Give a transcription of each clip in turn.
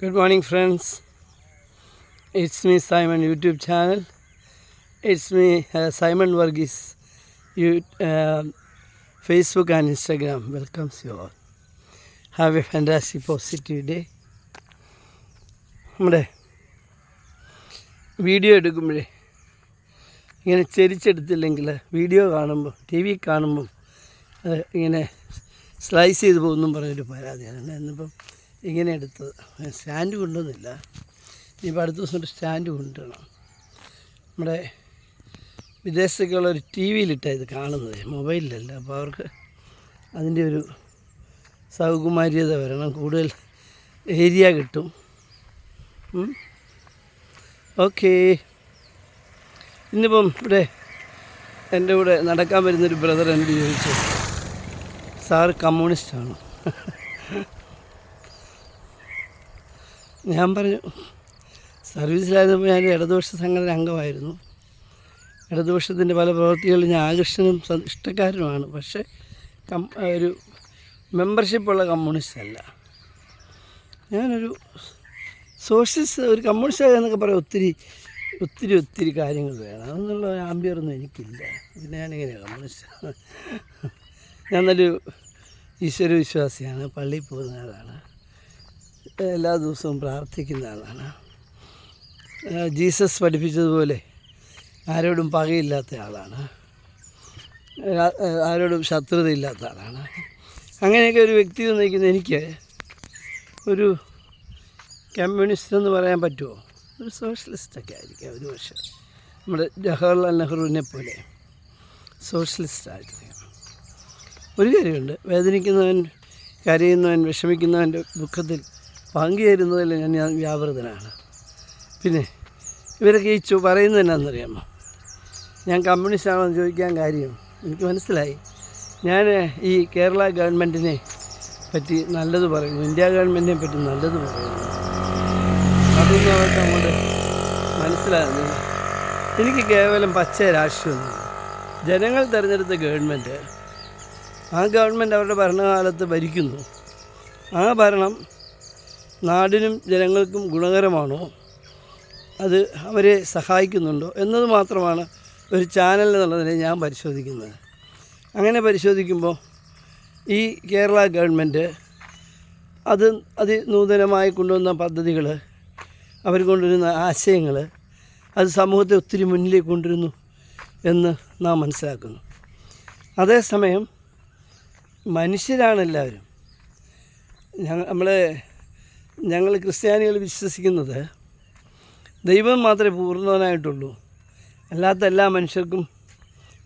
Good morning, friends. It's me, Simon, YouTube channel. It's me, Simon Varghese, Facebook and Instagram. Welcomes you all. Have a fantastic, positive day. നമ്മുടെ video എടുക്കുമ്പോഴേ ഇങ്ങനെ ചെരിച്ചെടുത്തില്ലെങ്കിൽ video കാണുമ്പോൾ T V കാണുമ്പം അത് ഇങ്ങനെ slice ചെയ്ത് പോകുമെന്നും പറഞ്ഞൊരു പരാതിയാണ്. എന്നിപ്പം ഇങ്ങനെ എടുത്തത്. സ്റ്റാൻഡ് കൊണ്ടുവന്നില്ല. ഇനിയിപ്പോൾ അടുത്ത ദിവസം ഒരു സ്റ്റാൻഡ് കൊണ്ടുവരണം. നമ്മുടെ വിദേശത്തേക്കുള്ളൊരു ടി വിയിലിട്ടാണ് ഇത് കാണുന്നത്, മൊബൈലിലല്ല. അപ്പോൾ അവർക്ക് അതിൻ്റെ ഒരു സൗകുമാര്യത വരണം, കൂടുതൽ ഏരിയ കിട്ടും. ഓക്കേ. ഇന്നിപ്പം ഇവിടെ എൻ്റെ കൂടെ നടക്കാൻ വരുന്നൊരു ബ്രദർ എന്നോട് ചോദിച്ചു, സാർ കമ്മ്യൂണിസ്റ്റാണോ? ഞാൻ പറഞ്ഞു, സർവീസിലായിരുന്നപ്പോൾ ഞാൻ ഇടതുപക്ഷ സംഘടന അംഗമായിരുന്നു. ഇടതുപക്ഷത്തിൻ്റെ പല പ്രവൃത്തികളിൽ ഞാൻ ആകർഷനും ഇഷ്ടക്കാരനുമാണ്. പക്ഷേ ഒരു മെമ്പർഷിപ്പുള്ള കമ്മ്യൂണിസ്റ്റ് അല്ല. ഞാനൊരു സോഷ്യലിസ്റ്റ്, ഒരു കമ്മ്യൂണിസ്റ്റ് എന്നൊക്കെ പറയാം. ഒത്തിരി കാര്യങ്ങൾ വേണം. അതൊന്നുള്ള ആംബിയറൊന്നും എനിക്കില്ല. പിന്നെ ഞാനിങ്ങനെയാണ് കമ്മ്യൂണിസ്റ്റ്. ഞാൻ നല്ലൊരു ഈശ്വര വിശ്വാസിയാണ്. പള്ളിയിൽ പോകുന്ന ആളാണ്. എല്ലാ ദിവസവും പ്രാർത്ഥിക്കുന്ന ആളാണ്. ജീസസ് പഠിപ്പിച്ചതുപോലെ ആരോടും പകയില്ലാത്ത ആളാണ്. ആരോടും ശത്രുതയില്ലാത്ത ആളാണ്. അങ്ങനെയൊക്കെ ഒരു വ്യക്തി നയിക്കുന്ന എനിക്ക് ഒരു കമ്മ്യൂണിസ്റ്റ് എന്ന് പറയാൻ പറ്റുമോ? ഒരു സോഷ്യലിസ്റ്റൊക്കെ ആയിരിക്കാം ഒരു പക്ഷേ. നമ്മുടെ ജവഹർലാൽ നെഹ്റുവിനെ പോലെ സോഷ്യലിസ്റ്റായിരിക്കും. ഒരു കാര്യമുണ്ട്, വേദനിക്കുന്നവൻ, കരയുന്നവൻ, വിഷമിക്കുന്നവൻ്റെ ദുഃഖത്തിൽ പങ്കുചേരുന്നതിൽ ഞാൻ വ്യാപൃതനാണ്. പിന്നെ ഇവരൊക്കെ ഈ പറയുന്നത് എന്നാണെന്നറിയാമോ? ഞാൻ കമ്മ്യൂണിസ്റ്റാണെന്ന് ചോദിക്കാൻ കാര്യം എനിക്ക് മനസ്സിലായി. ഞാൻ ഈ കേരള ഗവൺമെൻറ്റിനെ പറ്റി നല്ലത് പറയുന്നു, ഇന്ത്യ ഗവൺമെൻറ്റിനെ പറ്റി നല്ലത് പറയുന്നു. അതൊന്നും അവർക്ക് അങ്ങോട്ട് മനസ്സിലാകുന്നില്ല. എനിക്ക് കേവലം പച്ച രാഷ്ട്രീയമൊന്നുമില്ല. ജനങ്ങൾ തിരഞ്ഞെടുത്ത ഗവൺമെൻറ്, ആ ഗവൺമെൻറ് അവരുടെ ഭരണകാലത്ത് ഭരിക്കുന്നു. ആ ഭരണം നാടിനും ജനങ്ങൾക്കും ഗുണകരമാണോ, അത് അവരെ സഹായിക്കുന്നുണ്ടോ എന്നത് മാത്രമാണ് ഒരു ചാനൽ എന്നുള്ളതിനെ ഞാൻ പരിശോധിക്കുന്നത്. അങ്ങനെ പരിശോധിക്കുമ്പോൾ ഈ കേരള ഗവൺമെൻറ് നൂതനമായി കൊണ്ടുവന്ന പദ്ധതികൾ, അവർ കൊണ്ടുവരുന്ന ആശയങ്ങൾ, അത് സമൂഹത്തെ ഒത്തിരി മുന്നിലേക്ക് കൊണ്ടുവരുന്നു എന്ന് നാം മനസ്സിലാക്കുന്നു. അതേസമയം മനുഷ്യരാണ് എല്ലാവരും. ഞങ്ങൾ ക്രിസ്ത്യാനികൾ വിശ്വസിക്കുന്നത് ദൈവം മാത്രമേ പൂർണ്ണവനായിട്ടുള്ളൂ. അല്ലാത്ത എല്ലാ മനുഷ്യർക്കും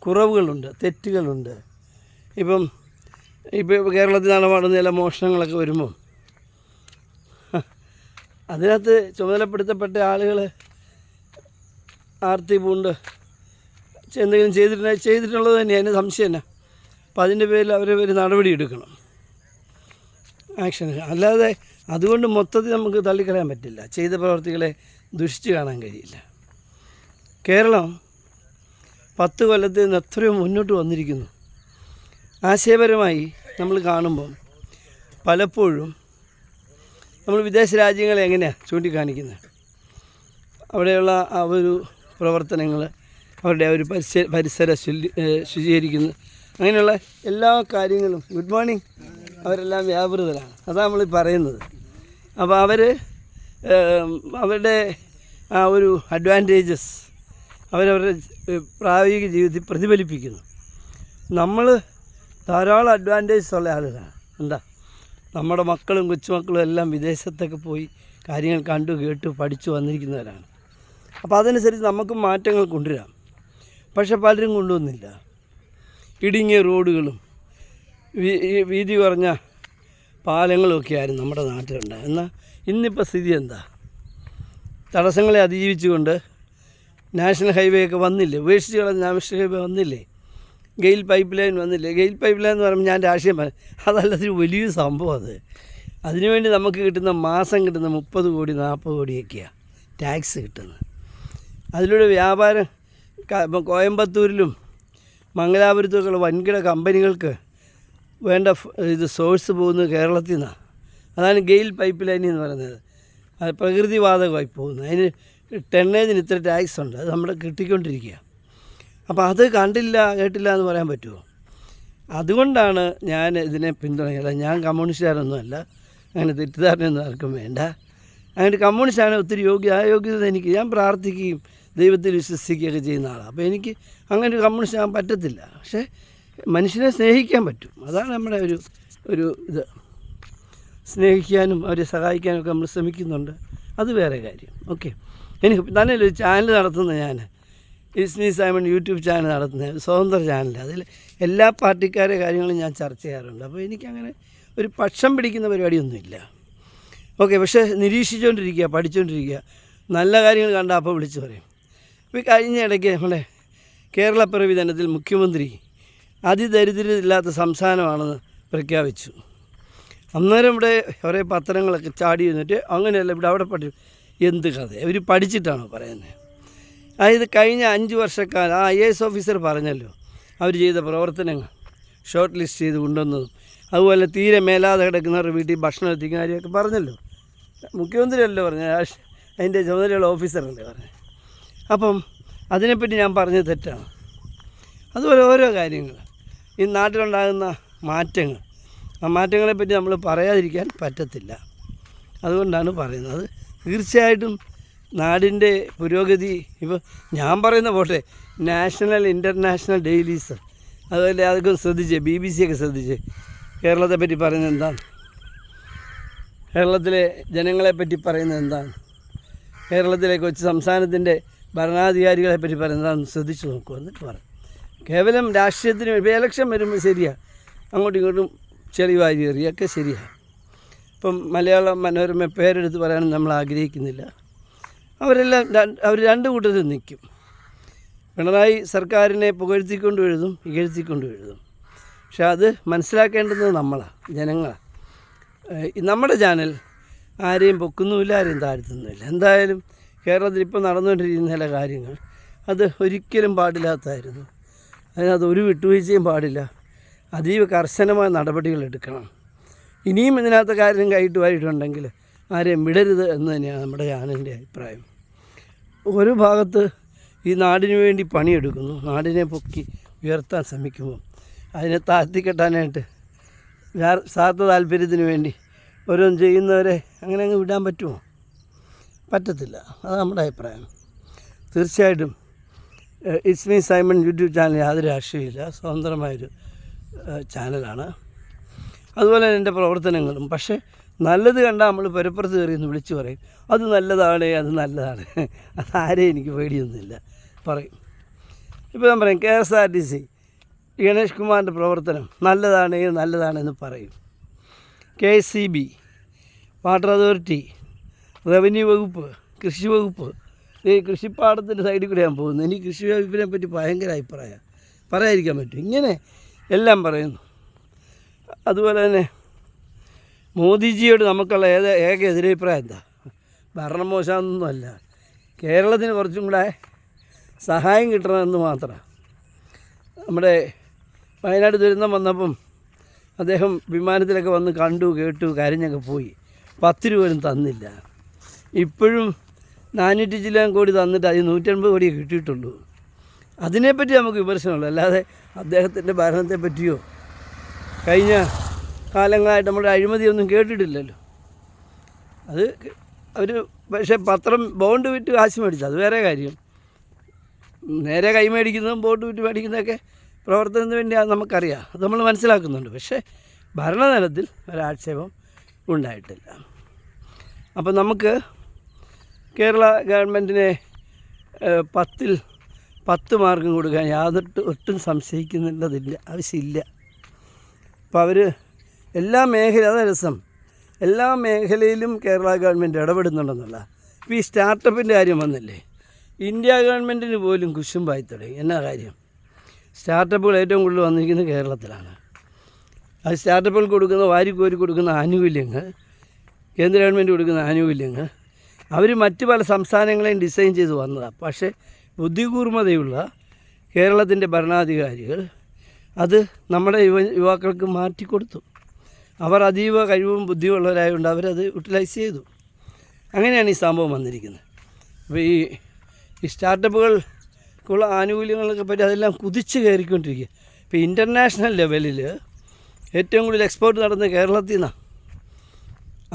കുറവുകളുണ്ട്, തെറ്റുകളുണ്ട്. ഇപ്പോൾ കേരളത്തിൽ നടപാടുന്ന ചില മോഷണങ്ങളൊക്കെ വരുമ്പോൾ അതിനകത്ത് ചുമതലപ്പെടുത്തപ്പെട്ട ആളുകൾ ആർത്തി പൂണ്ട് എന്തെങ്കിലും ചെയ്തിട്ടുള്ളത് തന്നെയാണ്, അതിന് സംശയം തന്നെ. അപ്പോൾ അതിൻ്റെ പേരിൽ ഒരു നടപടി എടുക്കണം, ആക്ഷൻ. അല്ലാതെ അതുകൊണ്ട് മൊത്തത്തിൽ നമുക്ക് തള്ളിക്കളയാൻ പറ്റില്ല. ചെയ്ത പ്രവർത്തികളെ ദുഷിച്ച് കാണാൻ കഴിയില്ല. കേരളം 10 കൊല്ലത്തിൽ നിന്ന് എത്രയോ മുന്നോട്ട് വന്നിരിക്കുന്നു. ആശയപരമായി നമ്മൾ കാണുമ്പം പലപ്പോഴും നമ്മൾ വിദേശ രാജ്യങ്ങളെ എങ്ങനെയാണ് ചൂണ്ടിക്കാണിക്കുന്നത്? അവിടെയുള്ള ആ ഒരു പ്രവർത്തനങ്ങൾ, അവരുടെ ഒരു പരിസരം ശുചീകരിക്കുന്നു, അങ്ങനെയുള്ള എല്ലാ കാര്യങ്ങളും. Good morning. അവരെല്ലാം വ്യാപൃതരാണ്. അതാണ് നമ്മൾ പറയുന്നത്. അപ്പോൾ അവരുടെ ആ ഒരു അഡ്വാൻറ്റേജസ് അവരവരുടെ പ്രായോഗിക ജീവിതത്തിൽ പ്രതിഫലിപ്പിക്കുന്നു. നമ്മൾ ധാരാളം അഡ്വാൻറ്റേജസ് ഉള്ള ആളുകളാണ്. എന്താ, നമ്മുടെ മക്കളും കൊച്ചുമക്കളും എല്ലാം വിദേശത്തൊക്കെ പോയി കാര്യങ്ങൾ കണ്ടു കേട്ടു പഠിച്ചു വന്നിരിക്കുന്നവരാണ്. അപ്പോൾ അതനുസരിച്ച് നമുക്കും മാറ്റങ്ങൾ കൊണ്ടുവരാം. പക്ഷെ പലരും കൊണ്ടുവന്നില്ല. ഇടുങ്ങിയ റോഡുകളും വീതി കുറഞ്ഞ പാലങ്ങളുമൊക്കെ ആയിരുന്നു നമ്മുടെ നാട്ടിലുണ്ട്. എന്നാൽ ഇന്നിപ്പോൾ സ്ഥിതി എന്താ? തടസ്സങ്ങളെ അതിജീവിച്ചുകൊണ്ട് നാഷണൽ ഹൈവേ ഒക്കെ വന്നില്ലേ, ഉപേക്ഷിച്ച് കളഞ്ഞ നാഷണൽ ഹൈവേ വന്നില്ലേ, ഗെയിൽ പൈപ്പ് ലൈൻ വന്നില്ലേ. ഗെയിൽ പൈപ്പ് ലൈൻ എന്ന് പറയുമ്പോൾ ഞാൻ രാഷ്ട്രീയം അതല്ലാതൊരു വലിയ സംഭവം. അതിനുവേണ്ടി നമുക്ക് മാസം കിട്ടുന്ന 30 കോടി 40 കോടിയൊക്കെയാണ് ടാക്സ് കിട്ടുന്നത്. അതിലൂടെ വ്യാപാരം കോയമ്പത്തൂരിലും മംഗലാപുരത്തുമൊക്കെയുള്ള വൻകിട കമ്പനികൾക്ക് വേണ്ട സോഴ്സ് പോകുന്നത് കേരളത്തിൽ നിന്നാണ്. അതാണ് ഗെയിൽ പൈപ്പ് ലൈൻ എന്ന് പറയുന്നത്. അത് പ്രകൃതിവാതകമായി പോകുന്നത്. അതിന് ടെന്നേജിന് ഇത്ര ടാക്സ് ഉണ്ട്, അത് നമ്മൾ കിട്ടിക്കൊണ്ടിരിക്കുക. അപ്പോൾ അത് കണ്ടില്ല കേട്ടില്ല എന്ന് പറയാൻ പറ്റുമോ? അതുകൊണ്ടാണ് ഞാൻ ഇതിനെ പിന്തുണയ്ക്കുന്നത്. ഞാൻ കമ്മ്യൂണിസ്റ്റുകാരൊന്നുമല്ല, അങ്ങനെ തെറ്റിദ്ധാരണയൊന്നും ആർക്കും വേണ്ട. അങ്ങനെ കമ്മ്യൂണിസ്റ്റാണ് ഒത്തിരി അയോഗ്യത എനിക്ക്, ഞാൻ പ്രാർത്ഥിക്കുകയും ദൈവത്തിൽ വിശ്വസിക്കുകയൊക്കെ ചെയ്യുന്ന ആളാണ്. അപ്പോൾ എനിക്ക് അങ്ങനെ ഒരു കമ്മ്യൂണിസ്റ്റ് ആകാൻ പറ്റത്തില്ല. പക്ഷേ മനുഷ്യനെ സ്നേഹിക്കാൻ പറ്റും. അതാണ് നമ്മുടെ ഒരു ഇത്. സ്നേഹിക്കാനും അവരെ സഹായിക്കാനും ഒക്കെ നമ്മൾ ശ്രമിക്കുന്നുണ്ട്, അത് വേറെ കാര്യം. ഓക്കെ, എനിക്ക് തന്നെ ഒരു ചാനൽ നടത്തുന്ന ഞാൻ ഇസ്മി സൈമൺ യൂട്യൂബ് ചാനൽ നടത്തുന്നത്, സ്വതന്ത്ര ചാനൽ. അതിൽ എല്ലാ പാർട്ടിക്കാരെ കാര്യങ്ങളും ഞാൻ ചർച്ച ചെയ്യാറുണ്ട്. അപ്പോൾ എനിക്കങ്ങനെ ഒരു പക്ഷം പിടിക്കുന്ന പരിപാടിയൊന്നുമില്ല. ഓക്കെ, പക്ഷേ നിരീക്ഷിച്ചുകൊണ്ടിരിക്കുക, പഠിച്ചുകൊണ്ടിരിക്കുക, നല്ല കാര്യങ്ങൾ കണ്ടാൽ അപ്പോൾ വിളിച്ചു പറയും. ഇപ്പോൾ കഴിഞ്ഞ ഇടയ്ക്ക് നമ്മുടെ കേരളപ്പിറവി ദിനത്തിൽ മുഖ്യമന്ത്രി അതിദരിദ്രരില്ലാത്ത സംസ്ഥാനമാണെന്ന് പ്രഖ്യാപിച്ചു. അന്നേരം ഇവിടെ കുറേ പത്രങ്ങളൊക്കെ ചാടി വന്നിട്ട് അങ്ങനെയല്ല ഇവിടെ അവിടെ പഠി എന്ത് കഥ അവർ പഠിച്ചിട്ടാണോ പറയുന്നത്? അതായത് കഴിഞ്ഞ 5 വർഷക്കാലം ആ IAS ഓഫീസർ പറഞ്ഞല്ലോ അവർ ചെയ്ത പ്രവർത്തനങ്ങൾ ഷോർട്ട് ലിസ്റ്റ് ചെയ്ത് കൊണ്ടുവന്നതും, അതുപോലെ തീരെ മേലാതെ കിടക്കുന്നവരുടെ വീട്ടിൽ ഭക്ഷണം എത്തിക്കുന്ന കാര്യമൊക്കെ പറഞ്ഞല്ലോ. മുഖ്യമന്ത്രിയല്ലോ പറഞ്ഞത്, അതിൻ്റെ ചുമതലയുള്ള ഓഫീസറല്ലേ പറഞ്ഞത്. അപ്പം അതിനെപ്പറ്റി ഞാൻ പറഞ്ഞത് തെറ്റാണ്. അതുപോലെ ഓരോ കാര്യങ്ങൾ ഈ നാട്ടിലുണ്ടാകുന്ന മാറ്റങ്ങൾ, ആ മാറ്റങ്ങളെപ്പറ്റി നമ്മൾ പറയാതിരിക്കാൻ പറ്റത്തില്ല. അതുകൊണ്ടാണ് പറയുന്നത്. തീർച്ചയായിട്ടും നാടിൻ്റെ പുരോഗതി ഇപ്പോൾ ഞാൻ പറയുന്ന പോട്ടെ, നാഷണൽ ഇൻ്റർനാഷണൽ ഡെയിലീസ് അതുപോലെ അതൊക്കെ ശ്രദ്ധിച്ച് BBC ഒക്കെ ശ്രദ്ധിച്ച് കേരളത്തെ പറ്റി പറയുന്നത് എന്താണ്, കേരളത്തിലെ ജനങ്ങളെപ്പറ്റി പറയുന്നത് എന്താണ്, കേരളത്തിലെ കൊച്ചു സംസ്ഥാനത്തിൻ്റെ ഭരണാധികാരികളെ പറ്റി പറയുന്നത് എന്താണെന്ന് ശ്രദ്ധിച്ച് നോക്കുക. എന്നിട്ട് പറയും. കേവലം രാഷ്ട്രീയത്തിന് ഇപ്പോൾ ഇലക്ഷൻ വരുമ്പോൾ ശരിയാണ്, അങ്ങോട്ടും ഇങ്ങോട്ടും ചെളി വാരി എറിയൊക്കെ ശരിയാണ്. ഇപ്പം മലയാള മനോരമ പേരെടുത്ത് പറയാനും നമ്മൾ ആഗ്രഹിക്കുന്നില്ല. അവർ രണ്ട് കൂട്ടത്തിൽ നിൽക്കും. പിണറായി സർക്കാരിനെ പുകഴ്ത്തിക്കൊണ്ട് എഴുതും, ഇകഴ്ത്തിക്കൊണ്ട് എഴുതും. പക്ഷെ അത് മനസ്സിലാക്കേണ്ടുന്നത് നമ്മളാണ്, ജനങ്ങളാണ്. നമ്മുടെ ചാനൽ ആരെയും പൊക്കുന്നുമില്ല, ആരെയും താഴ്ത്തുന്നുമില്ല. എന്തായാലും കേരളത്തിൽ ഇപ്പോൾ നടന്നുകൊണ്ടിരിക്കുന്ന ചില കാര്യങ്ങൾ അത് ഒരിക്കലും പാടില്ലാത്തതായിരുന്നു. അതിനകത്ത് ഒരു വിട്ടുവീഴ്ചയും പാടില്ല. അതീവ കർശനമായ നടപടികൾ എടുക്കണം. ഇനിയും ഇതിനകത്ത് കാര്യം കൈയിട്ട് വായിട്ടുണ്ടെങ്കിൽ ആരെയും വിടരുത് എന്ന് തന്നെയാണ് നമ്മുടെ ചാനലിൻ്റെ അഭിപ്രായം. ഒരു ഭാഗത്ത് ഈ നാടിനു വേണ്ടി പണിയെടുക്കുന്നു, നാടിനെ പൊക്കി ഉയർത്താൻ ശ്രമിക്കുമ്പോൾ അതിനെ താഴ്ത്തിക്കെട്ടാനായിട്ട് സ്വാർത്ഥ താല്പര്യത്തിന് വേണ്ടി ഓരോന്നും ചെയ്യുന്നവരെ അങ്ങനെ അങ്ങ് വിടാൻ പറ്റുമോ? പറ്റത്തില്ല. അത് നമ്മുടെ അഭിപ്രായം. തീർച്ചയായിട്ടും ഇസ്മി സൈമൺ യൂട്യൂബ് ചാനൽ യാതൊരു രാഷ്ട്രീയമില്ല, സ്വതന്ത്രമായൊരു ചാനലാണ്. അതുപോലെ തന്നെ എൻ്റെ പ്രവർത്തനങ്ങളും. പക്ഷേ നല്ലത് കണ്ടാൽ നമ്മൾ പരപ്പുറത്ത് കയറിയെന്ന് വിളിച്ചു പറയും, അത് നല്ലതാണ്, അത് നല്ലതാണ്. അതാരെയും എനിക്ക് പേടിയൊന്നുമില്ല, പറയും. ഇപ്പോൾ ഞാൻ പറയും KSRTC ഗണേഷ് കുമാറിൻ്റെ പ്രവർത്തനം നല്ലതാണ്, നല്ലതാണെന്ന് പറയും. KSCB, വാട്ടർ അതോറിറ്റി, റവന്യൂ വകുപ്പ്, കൃഷി വകുപ്പ്, ഈ കൃഷിപ്പാടത്തിൻ്റെ സൈഡിൽ കൂടെ ഞാൻ പോകുന്നു. എനിക്ക് കൃഷി വകുപ്പിനെ പറ്റി ഭയങ്കര അഭിപ്രായമാണ്, പറയാതിരിക്കാൻ പറ്റും. ഇങ്ങനെ എല്ലാം പറയുന്നു. അതുപോലെ തന്നെ മോദിജിയോട് നമുക്കുള്ള ഏക എതിരഭിപ്രായം എന്താ? ഭരണം മോശമാണെന്നൊന്നുമല്ല, കേരളത്തിന് കുറച്ചും കൂടെ സഹായം കിട്ടണമെന്ന് മാത്രമാണ്. നമ്മുടെ വയനാട് ദുരന്തം വന്നപ്പം അദ്ദേഹം വിമാനത്തിലൊക്കെ വന്ന് കണ്ടു, കേട്ടു, കരഞ്ഞൊക്കെ പോയി. 10 രൂപ പോലും തന്നില്ല. ഇപ്പോഴും 400 ചില്ലാൻ കോടി തന്നിട്ട് അതിൽ 150 കോടിയേ കിട്ടിയിട്ടുള്ളൂ. അതിനെപ്പറ്റി നമുക്ക് വിമർശനമുള്ളൂ, അല്ലാതെ അദ്ദേഹത്തിൻ്റെ ഭരണത്തെ പറ്റിയോ കഴിഞ്ഞ കാലങ്ങളായിട്ട് നമ്മുടെ അഴിമതിയൊന്നും കേട്ടിട്ടില്ലല്ലോ. അത് അവർ പക്ഷേ ബോണ്ട് വിറ്റ് കാശ് മേടിച്ചു, അത് വേറെ കാര്യം. നേരെ കൈ മേടിക്കുന്നതും ബോണ്ട് വിറ്റ് മേടിക്കുന്നതൊക്കെ പ്രവർത്തനത്തിന് വേണ്ടിയാണ്, നമുക്കറിയാം, അത് നമ്മൾ മനസ്സിലാക്കുന്നുണ്ട്. പക്ഷേ ഭരണതലത്തിൽ ഒരാക്ഷേപം ഉണ്ടായിട്ടില്ല. അപ്പം നമുക്ക് കേരള ഗവൺമെൻറ്റിനെ 10ൽ 10 മാർക്കും കൊടുക്കാൻ ഒട്ടും സംശയിക്കുന്നുള്ളതില്ല, ആവശ്യമില്ല. അപ്പോൾ അവർ എല്ലാ അതാണ് രസം, എല്ലാ മേഖലയിലും കേരള ഗവൺമെൻറ് ഇടപെടുന്നുണ്ടെന്നുള്ള. ഇപ്പോൾ ഈ സ്റ്റാർട്ടപ്പിൻ്റെ കാര്യം വന്നില്ലേ, ഇന്ത്യ ഗവൺമെൻറ്റിന് പോലും കുശുമ്പായി തുടങ്ങി. എന്നാ കാര്യം? സ്റ്റാർട്ടപ്പുകൾ ഏറ്റവും കൂടുതൽ വന്നിരിക്കുന്നത് കേരളത്തിലാണ്. അത് സ്റ്റാർട്ടപ്പുകൾ കൊടുക്കുന്ന വാരിക്കോരി കൊടുക്കുന്ന ആനുകൂല്യങ്ങൾ, കേന്ദ്ര ഗവൺമെൻറ് കൊടുക്കുന്ന ആനുകൂല്യങ്ങൾ അവർ മറ്റ് പല സംസ്ഥാനങ്ങളെയും ഡിസൈൻ ചെയ്ത് വന്നതാണ്. പക്ഷേ ബുദ്ധികൂർമ്മതയുള്ള കേരളത്തിൻ്റെ ഭരണാധികാരികൾ അത് നമ്മുടെ യുവാക്കൾക്ക് മാറ്റിക്കൊടുത്തു. അവർ അതീവ കഴിവും ബുദ്ധിയുള്ളവരായതുകൊണ്ട് അവരത് യൂട്ടിലൈസ് ചെയ്തു. അങ്ങനെയാണ് ഈ സംഭവം വന്നിരിക്കുന്നത്. അപ്പോൾ ഈ സ്റ്റാർട്ടപ്പുകൾക്കുള്ള ആനുകൂല്യങ്ങളൊക്കെ പറ്റി അതെല്ലാം കുതിച്ച് കയറിക്കൊണ്ടിരിക്കുക. ഇപ്പോൾ ഇൻ്റർനാഷണൽ ലെവലിൽ ഏറ്റവും കൂടുതൽ എക്സ്പോർട്ട് നടന്നത് കേരളത്തിൽ നിന്നാണ്.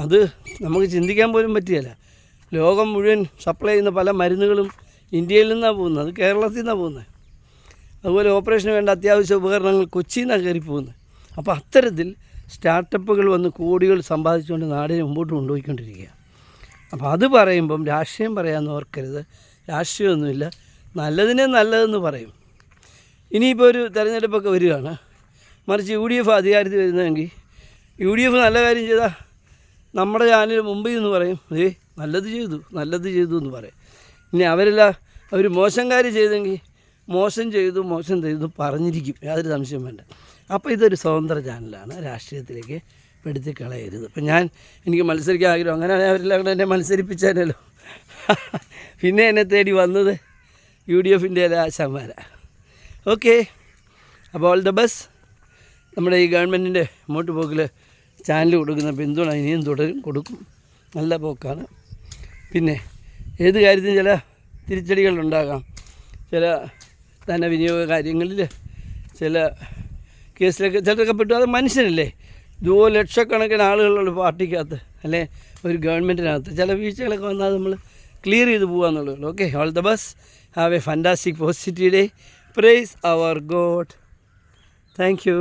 അത് നമുക്ക് ചിന്തിക്കാൻ പോലും പറ്റുകയില്ല. ലോകം മുഴുവൻ സപ്ലൈ ചെയ്യുന്ന പല മരുന്നുകളും ഇന്ത്യയിൽ നിന്നാണ് പോകുന്നത്, അത് കേരളത്തിൽ നിന്നാണ് പോകുന്നത്. അതുപോലെ ഓപ്പറേഷന് വേണ്ട അത്യാവശ്യ ഉപകരണങ്ങൾ കൊച്ചിയിൽ നിന്നാണ് കയറി പോകുന്നത്. അപ്പോൾ അത്തരത്തിൽ സ്റ്റാർട്ടപ്പുകൾ വന്ന് കോടികൾ സമ്പാദിച്ചുകൊണ്ട് നാടിനെ മുമ്പോട്ട് കൊണ്ടുപോയിക്കൊണ്ടിരിക്കുക. അപ്പോൾ അത് പറയുമ്പം രാഷ്ട്രീയം പറയാമെന്ന് ഓർക്കരുത്. രാഷ്ട്രീയമൊന്നുമില്ല, നല്ലതിനെ നല്ലതെന്ന് പറയും. ഇനിയിപ്പോൾ ഒരു തെരഞ്ഞെടുപ്പൊക്കെ വരികയാണ്, മറിച്ച് UDF അധികാരത്തിൽ വരുന്നതെങ്കിൽ UDF നല്ല കാര്യം ചെയ്താൽ നമ്മുടെ ചാനൽ മുമ്പിൽ നിന്ന് പറയും നല്ലത് ചെയ്തു എന്ന് പറയും. ഇനി അവർ മോശം കാര്യം ചെയ്തെങ്കിൽ മോശം ചെയ്തു പറഞ്ഞിരിക്കും, യാതൊരു സംശയം വേണ്ട. അപ്പോൾ ഇതൊരു സ്വതന്ത്ര ചാനലാണ്, രാഷ്ട്രീയത്തിലേക്ക് പെടുത്തി കളയരുത്. അപ്പം എനിക്ക് മത്സരിക്കാൻ ആഗ്രഹം, അങ്ങനെയാണെങ്കിൽ അവരെല്ലാം കൂടെ എന്നെ മത്സരിപ്പിച്ചാലല്ലോ. പിന്നെ എന്നെ തേടി വന്നത് UDFൻ്റെ ആശാന്മാരാണ്. ഓക്കെ, അപ്പോൾ ഓൾ ദ ബെസ്റ്റ്. നമ്മുടെ ഈ ഗവൺമെൻറ്റിൻ്റെ മുമ്പോട്ട് പോക്കിൽ ചാനൽ കൊടുക്കുന്ന പിന്തുണ ഇനിയും കൊടുക്കും. നല്ല പോക്കാണ്. പിന്നെ ഏത് കാര്യത്തിനും ചില തിരിച്ചടികളുണ്ടാകാം. ചില ധനവിനിയോഗ കാര്യങ്ങളിൽ ചില കേസിലൊക്കെ ചിലരൊക്കെ പെട്ടു. അത് മനുഷ്യനല്ലേ, ലക്ഷക്കണക്കിന് ആളുകളുള്ള പാർട്ടിക്കകത്ത് അല്ലെ ഒരു ഗവൺമെൻറ്റിനകത്ത് ചില വീഴ്ചകളൊക്കെ വന്നാൽ നമ്മൾ ക്ലിയർ ചെയ്ത് പോകാമെന്നുള്ളൂ. Okay, all the best. Have a fantastic positive day. Praise our God. Thank U.